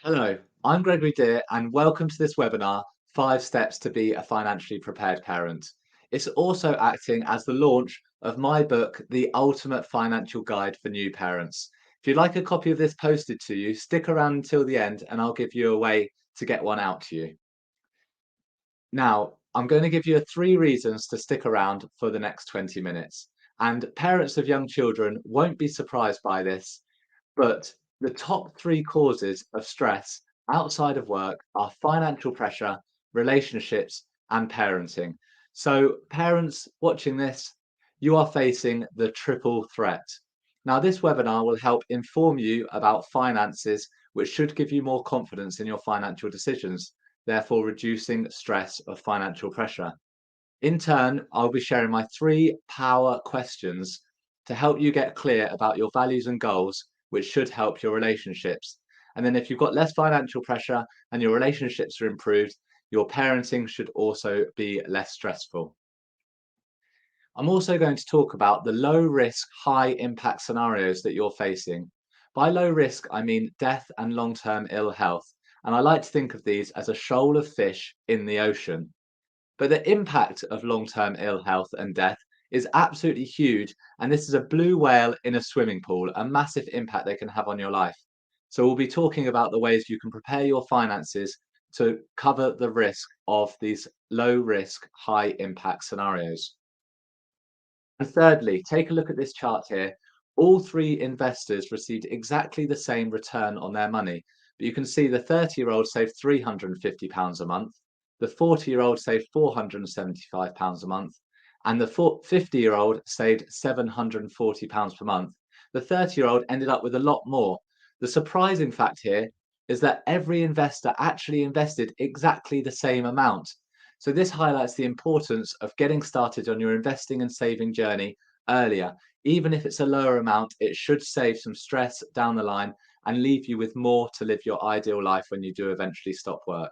Hello, I'm Gregory and welcome to this webinar, 5 Steps to be a Financially Prepared Parent. It's also acting as the launch of my book, The Ultimate Financial Guide for New Parents. If you'd like a copy of this posted to you, stick around until the end and I'll give you a way to get one out to you. Now, I'm going to give you 3 reasons to stick around for the next 20 minutes. And parents of young children won't be surprised by this, but the top 3 causes of stress outside of work are financial pressure, relationships, and parenting. So, parents watching this, you are facing the triple threat. Now, this webinar will help inform you about finances, which should give you more confidence in your financial decisions, therefore reducing stress of financial pressure. In turn, I'll be sharing my 3 power questions to help you get clear about your values and goals, which should help your relationships. And then, if you've got less financial pressure and your relationships are improved, your parenting should also be less stressful. I'm also going to talk about the low risk, high impact scenarios that you're facing. By low risk, I mean death and long term ill health. And I like to think of these as a shoal of fish in the ocean. But the impact of long-term ill health and death is absolutely huge. And this is a blue whale in a swimming pool, a massive impact they can have on your life. So we'll be talking about the ways you can prepare your finances to cover the risk of these low risk, high impact scenarios. And thirdly, take a look at this chart here. All 3 investors received exactly the same return on their money. But you can see the 30-year-old saved £350 a month, the 40-year-old saved £475 a month, and the 50-year-old saved £740 per month. The 30-year-old ended up with a lot more. The surprising fact here is that every investor actually invested exactly the same amount. So this highlights the importance of getting started on your investing and saving journey earlier. Even if it's a lower amount, it should save some stress down the line and leave you with more to live your ideal life when you do eventually stop work.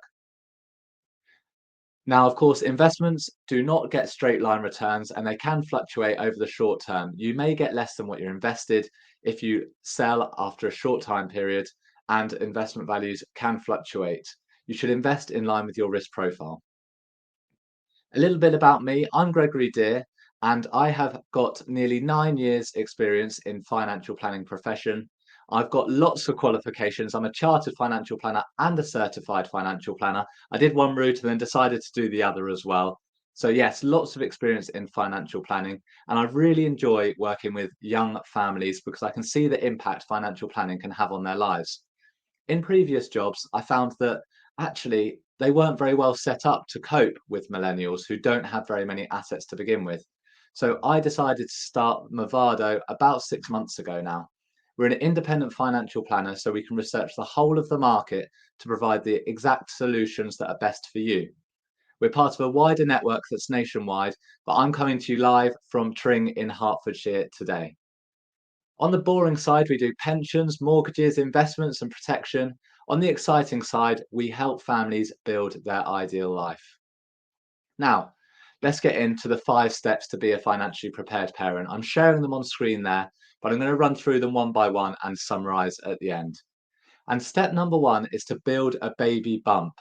Now, of course, investments do not get straight line returns and they can fluctuate over the short term. You may get less than what you're invested if you sell after a short time period, and investment values can fluctuate. You should invest in line with your risk profile. A little bit about me. I'm Gregory and I have got nearly 9 years experience in financial planning profession. I've got lots of qualifications. I'm a chartered financial planner and a certified financial planner. I did one route and then decided to do the other as well. So yes, lots of experience in financial planning, and I really enjoy working with young families because I can see the impact financial planning can have on their lives. In previous jobs, I found that actually they weren't very well set up to cope with millennials who don't have very many assets to begin with. So I decided to start Muvado about 6 months ago now. We're an independent financial planner, so we can research the whole of the market to provide the exact solutions that are best for you. We're part of a wider network that's nationwide, but I'm coming to you live from Tring in Hertfordshire today. On the boring side, we do pensions, mortgages, investments, and protection. On the exciting side, we help families build their ideal life. Now, let's get into the 5 steps to be a financially prepared parent. I'm sharing them on screen there, but I'm going to run through them one by one and summarize at the end. And step number 1 is to build a baby bump.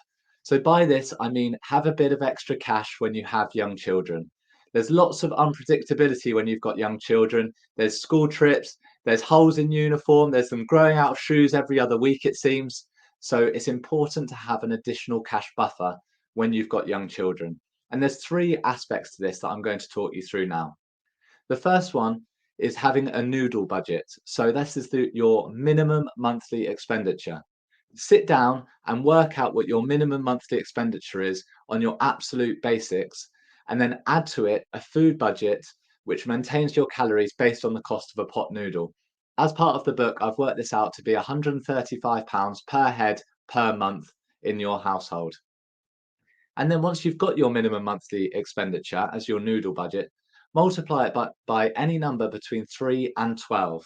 So by this, I mean have a bit of extra cash when you have young children. There's lots of unpredictability when you've got young children. There's school trips, there's holes in uniform, there's them growing out of shoes every other week, it seems. So it's important to have an additional cash buffer when you've got young children. And there's 3 aspects to this that I'm going to talk you through now. The first one is having a noodle budget. So this is your minimum monthly expenditure. Sit down and work out what your minimum monthly expenditure is on your absolute basics, and then add to it a food budget which maintains your calories based on the cost of a pot noodle. As part of the book, I've worked this out to be £135 per head per month in your household. And then once you've got your minimum monthly expenditure as your noodle budget, multiply it by any number between 3 and 12.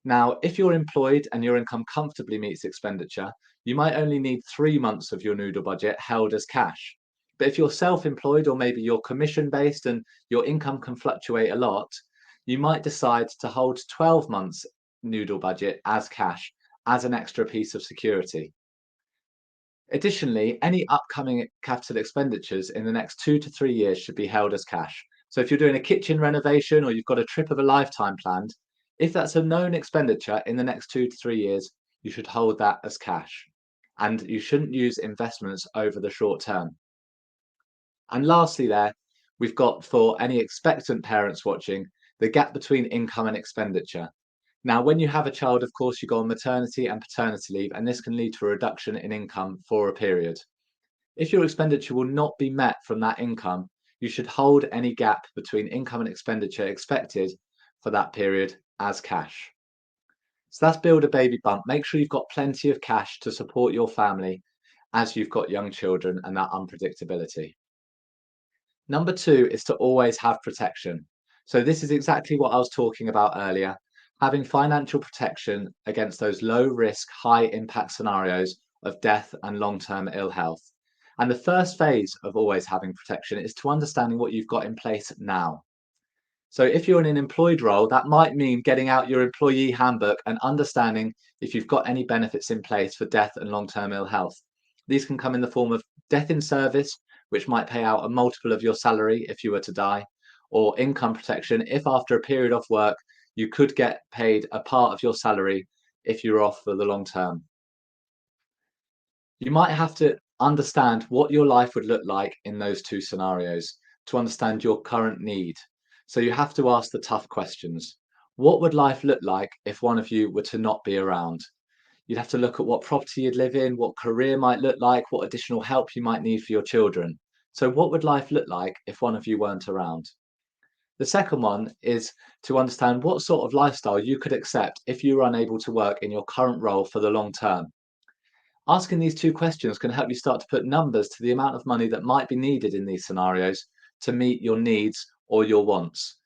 Now, if you're employed and your income comfortably meets expenditure, you might only need 3 months of your noodle budget held as cash. But if you're self-employed or maybe you're commission-based and your income can fluctuate a lot, you might decide to hold 12 months noodle budget as cash as an extra piece of security. Additionally, any upcoming capital expenditures in the next 2 to 3 years should be held as cash. So if you're doing a kitchen renovation or you've got a trip of a lifetime planned, if that's a known expenditure in the next 2 to 3 years, you should hold that as cash. And you shouldn't use investments over the short term. And lastly, we've got for any expectant parents watching the gap between income and expenditure. Now, when you have a child, of course, you go on maternity and paternity leave, and this can lead to a reduction in income for a period. If your expenditure will not be met from that income, you should hold any gap between income and expenditure expected for that period as cash. So that's build a baby bump. Make sure you've got plenty of cash to support your family as you've got young children and that unpredictability. Number two is to always have protection. So this is exactly what I was talking about earlier, having financial protection against those low risk, high impact scenarios of death and long-term ill health. And the first phase of always having protection is to understanding what you've got in place now. So if you're in an employed role, that might mean getting out your employee handbook and understanding if you've got any benefits in place for death and long-term ill health. These can come in the form of death in service, which might pay out a multiple of your salary if you were to die, or income protection if after a period of work you could get paid a part of your salary if you're off for the long term. You might have to understand what your life would look like in those two scenarios to understand your current need. So you have to ask the tough questions. What would life look like if one of you were to not be around? You'd have to look at what property you'd live in, what career might look like, what additional help you might need for your children. So, what would life look like if one of you weren't around? The second one is to understand what sort of lifestyle you could accept if you were unable to work in your current role for the long term. Asking these two questions can help you start to put numbers to the amount of money that might be needed in these scenarios to meet your needs or your wants.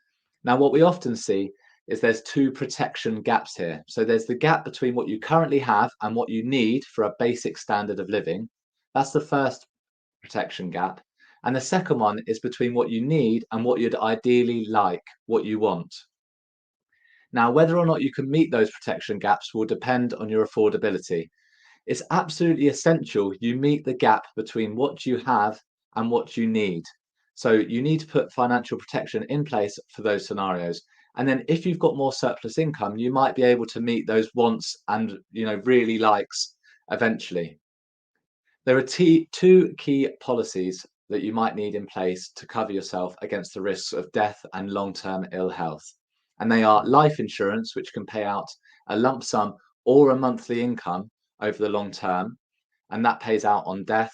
Now, what we often see is there's two protection gaps here. So there's the gap between what you currently have and what you need for a basic standard of living. That's the first protection gap. And the second one is between what you need and what you'd ideally like, what you want. Now, whether or not you can meet those protection gaps will depend on your affordability. It's absolutely essential you meet the gap between what you have and what you need. So you need to put financial protection in place for those scenarios. And then if you've got more surplus income, you might be able to meet those wants and really likes eventually. There are two key policies that you might need in place to cover yourself against the risks of death and long-term ill health. And they are life insurance, which can pay out a lump sum or a monthly income over the long term, and that pays out on death.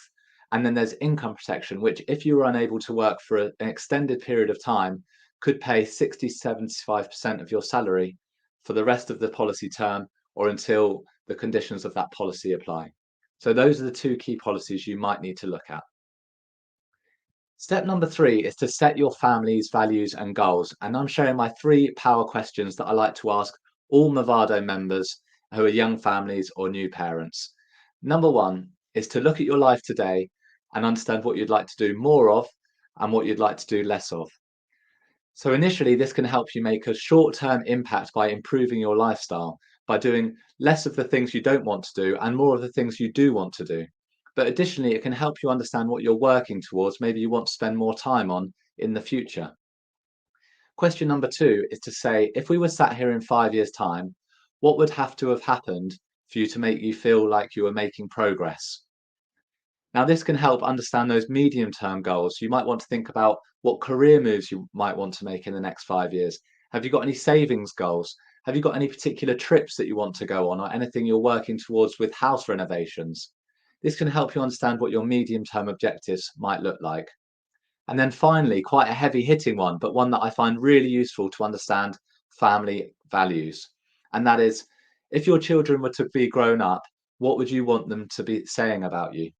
And then there's income protection, which, if you were unable to work for an extended period of time, could pay 60 to 75% of your salary for the rest of the policy term or until the conditions of that policy apply. So, those are the two key policies you might need to look at. Step number three is to set your family's values and goals. And I'm sharing my three power questions that I like to ask all Muvado members who are young families or new parents. Number one is to look at your life today and understand what you'd like to do more of and what you'd like to do less of. So initially, this can help you make a short-term impact by improving your lifestyle, by doing less of the things you don't want to do and more of the things you do want to do. But additionally, it can help you understand what you're working towards, maybe you want to spend more time on in the future. Question number two is to say, if we were sat here in 5 years' time, what would have to have happened for you to make you feel like you were making progress? Now, this can help understand those medium-term goals. You might want to think about what career moves you might want to make in the next 5 years. Have you got any savings goals? Have you got any particular trips that you want to go on or anything you're working towards with house renovations? This can help you understand what your medium-term objectives might look like. And then finally, quite a heavy hitting one, but one that I find really useful to understand family values. And that is, if your children were to be grown up, what would you want them to be saying about you?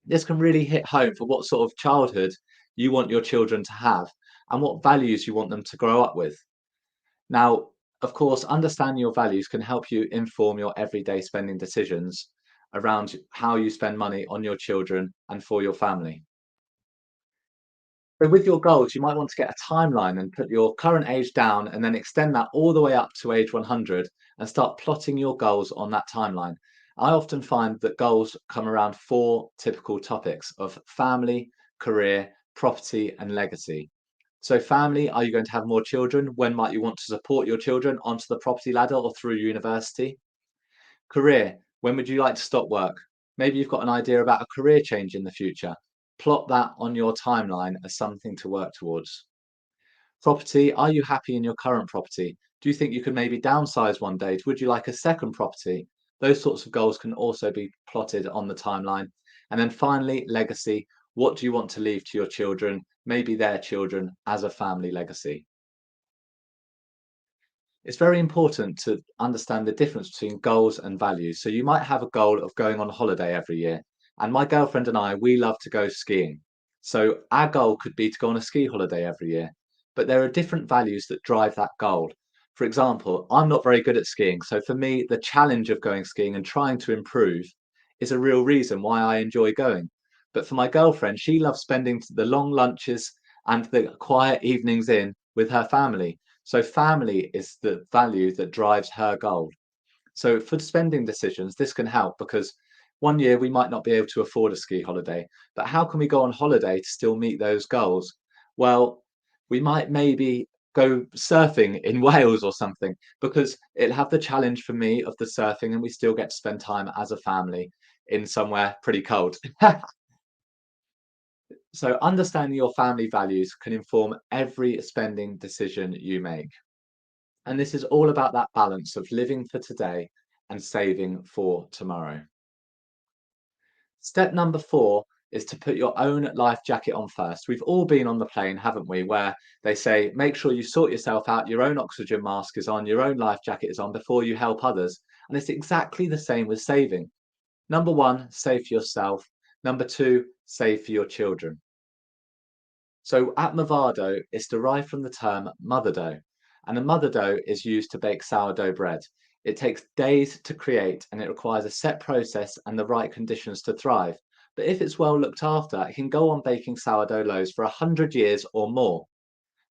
This can really hit home for what sort of childhood you want your children to have and what values you want them to grow up with. Now, of course, understanding your values can help you inform your everyday spending decisions around how you spend money on your children and for your family. So with your goals, you might want to get a timeline and put your current age down and then extend that all the way up to age 100 and start plotting your goals on that timeline. I often find that goals come around four typical topics of family, career, property, and legacy. So, family, are you going to have more children? When might you want to support your children onto the property ladder or through university? Career, when would you like to stop work? Maybe you've got an idea about a career change in the future. Plot that on your timeline as something to work towards. Property, are you happy in your current property? Do you think you could maybe downsize one day? Would you like a second property? Those sorts of goals can also be plotted on the timeline. And then finally, legacy. What do you want to leave to your children, maybe their children, as a family legacy? It's very important to understand the difference between goals and values. So you might have a goal of going on holiday every year. And my girlfriend and I, we love to go skiing. So our goal could be to go on a ski holiday every year. But there are different values that drive that goal. For example, I'm not very good at skiing. So for me, the challenge of going skiing and trying to improve is a real reason why I enjoy going. But for my girlfriend, she loves spending the long lunches and the quiet evenings in with her family. So family is the value that drives her goal. So for spending decisions, this can help because one year we might not be able to afford a ski holiday, but how can we go on holiday to still meet those goals? Well, we might maybe go surfing in Wales or something because it'll have the challenge for me of the surfing and we still get to spend time as a family in somewhere pretty cold. So understanding your family values can inform every spending decision you make. And this is all about that balance of living for today and saving for tomorrow. Step number four is to put your own life jacket on first. We've all been on the plane, haven't we, where they say, make sure you sort yourself out, your own oxygen mask is on, your own life jacket is on before you help others. And it's exactly the same with saving. Number one, save for yourself. Number two, save for your children. So at Muvado, it's derived from the term mother dough, and a mother dough is used to bake sourdough bread. It takes days to create and it requires a set process and the right conditions to thrive. But if it's well looked after, it can go on baking sourdough loaves for 100 years or more.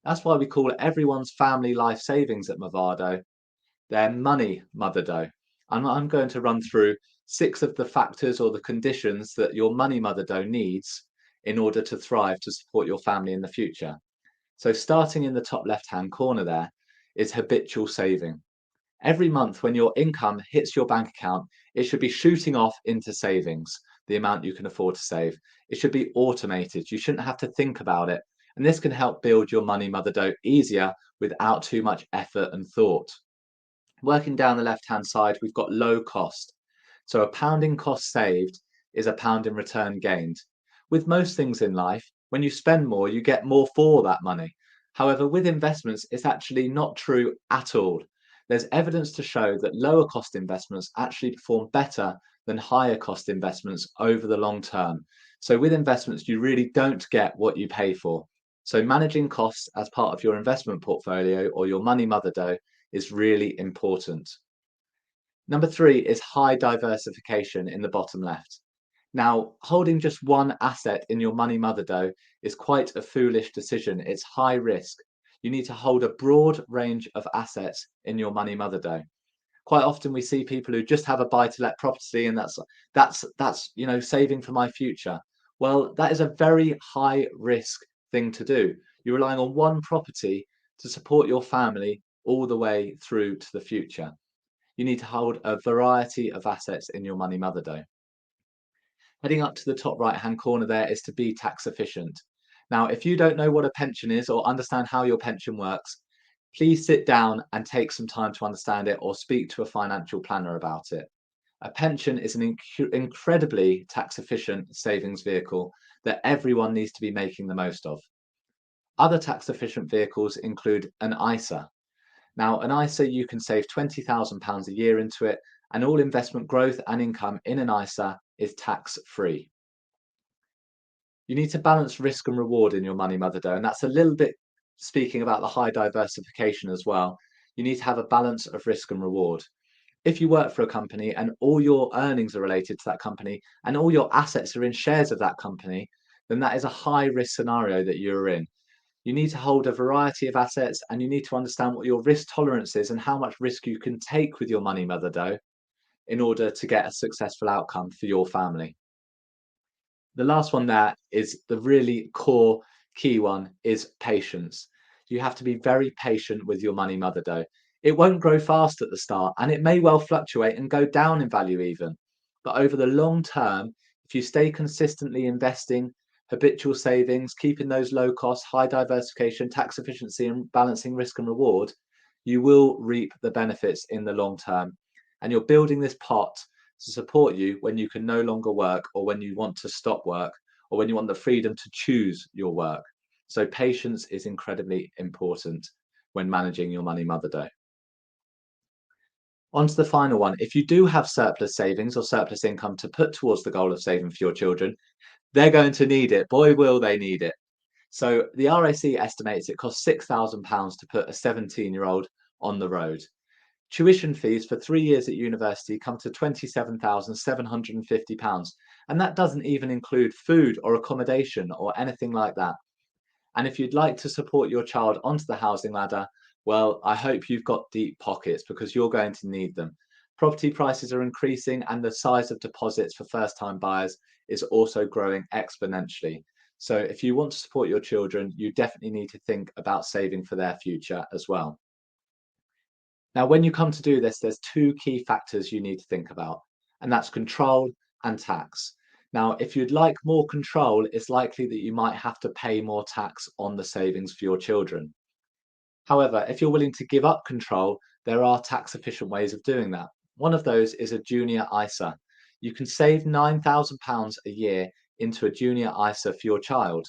That's why we call it everyone's family life savings at Muvado. Their money mother dough. And I'm going to run through six of the factors or the conditions that your money mother dough needs in order to thrive to support your family in the future. So starting in the top left-hand corner there is habitual saving. Every month when your income hits your bank account, it should be shooting off into savings, the amount you can afford to save. It should be automated. You shouldn't have to think about it. And this can help build your money mother dough easier without too much effort and thought. Working down the left-hand side, we've got low cost. So a pound in cost saved is a pound in return gained. With most things in life, when you spend more, you get more for that money. However, with investments, it's actually not true at all. There's evidence to show that lower cost investments actually perform better than higher cost investments over the long term. So with investments, you really don't get what you pay for. So managing costs as part of your investment portfolio or your money mother dough is really important. Number three is high diversification in the bottom left. Now, holding just one asset in your money mother dough is quite a foolish decision. It's high risk. You need to hold a broad range of assets in your money mother dough. Quite often we see people who just have a buy to let property and that's saving for my future. Well, that is a very high risk thing to do. You're relying on one property to support your family all the way through to the future. You need to hold a variety of assets in your money mother dough. Heading up to the top right hand corner there is to be tax efficient. Now, if you don't know what a pension is or understand how your pension works, please sit down and take some time to understand it or speak to a financial planner about it. A pension is an incredibly tax efficient savings vehicle that everyone needs to be making the most of. Other tax efficient vehicles include an ISA. Now, an ISA, you can save £20,000 a year into it, and all investment growth and income in an ISA is tax free. You need to balance risk and reward in your money mother dough, and that's a little bit speaking about the high diversification as well. You need to have a balance of risk and reward. If you work for a company and all your earnings are related to that company and all your assets are in shares of that company, then that is a high risk scenario that you're in. You need to hold a variety of assets and you need to understand what your risk tolerance is and how much risk you can take with your money mother dough in order to get a successful outcome for your family. The last one there is the really core key one is patience. You have to be very patient with your money mother dough. It won't grow fast at the start and it may well fluctuate and go down in value even. But over the long term, if you stay consistently investing, habitual savings, keeping those low cost, high diversification, tax efficiency, and balancing risk and reward, you will reap the benefits in the long term. And you're building this pot to support you when you can no longer work, or when you want to stop work, or when you want the freedom to choose your work. So patience is incredibly important when managing your money mother dough. On to the final one. If you do have surplus savings or surplus income to put towards the goal of saving for your children, they're going to need it. Boy, will they need it. So the RAC estimates it costs £6,000 to put a 17-year-old on the road. Tuition fees for 3 years at university come to £27,750, and that doesn't even include food or accommodation or anything like that. And if you'd like to support your child onto the housing ladder, well, I hope you've got deep pockets because you're going to need them. Property prices are increasing and the size of deposits for first-time buyers is also growing exponentially. So if you want to support your children, you definitely need to think about saving for their future as well. Now, when you come to do this, there's two key factors you need to think about, and that's control and tax. Now, if you'd like more control, it's likely that you might have to pay more tax on the savings for your children. However, if you're willing to give up control, there are tax efficient ways of doing that. One of those is a junior ISA. You can save £9,000 a year into a junior ISA for your child.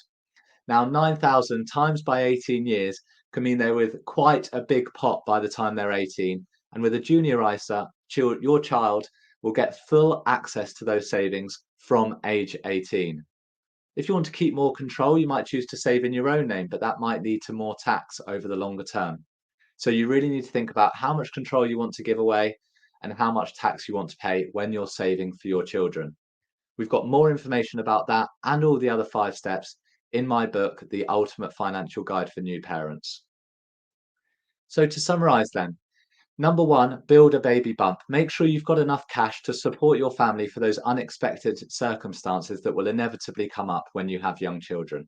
Now, 9,000 times by 18 years can mean they're with quite a big pot by the time they're 18. And with a junior ISA, your child will get full access to those savings from age 18. If you want to keep more control, you might choose to save in your own name, but that might lead to more tax over the longer term. So you really need to think about how much control you want to give away and how much tax you want to pay when you're saving for your children. We've got more information about that and all the other 5 steps in my book, The Ultimate Financial Guide for New Parents. So to summarize then, number 1, build a baby bump. Make sure you've got enough cash to support your family for those unexpected circumstances that will inevitably come up when you have young children.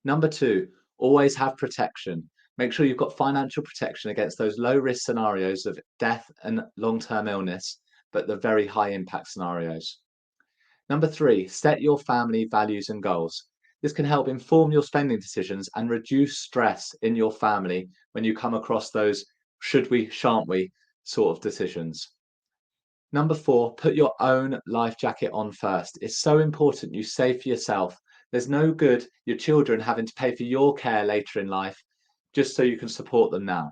Number 2, always have protection. Make sure you've got financial protection against those low risk scenarios of death and long-term illness, but the very high impact scenarios. Number 3, set your family values and goals. This can help inform your spending decisions and reduce stress in your family when you come across those should we, shan't we sort of decisions. Number 4, put your own life jacket on first. It's so important you save for yourself. There's no good your children having to pay for your care later in life just so you can support them now.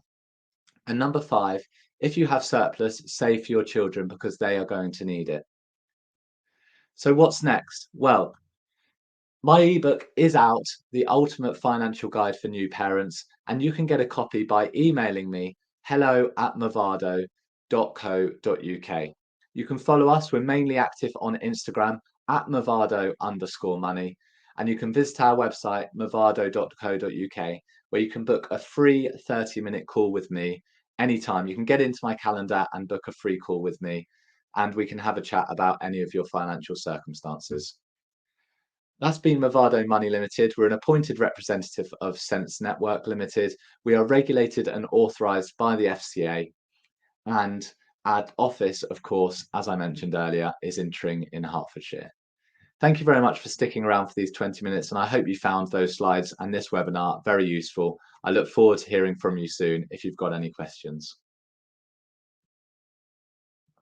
And number 5, if you have surplus, save for your children because they are going to need it. So what's next? Well, my ebook is out, The Ultimate Financial Guide for New Parents, and you can get a copy by emailing me hello@muvado.co.uk. You can follow us. We're mainly active on Instagram @Muvado_money, and you can visit our website muvado.co.uk, where you can book a free 30-minute call with me anytime. You can get into my calendar and book a free call with me, and we can have a chat about any of your financial circumstances. That's been Muvado Money Limited. We're an appointed representative of Sense Network Limited. We are regulated and authorised by the FCA. And our office, of course, as I mentioned earlier, is in Tring in Hertfordshire. Thank you very much for sticking around for these 20 minutes. And I hope you found those slides and this webinar very useful. I look forward to hearing from you soon if you've got any questions.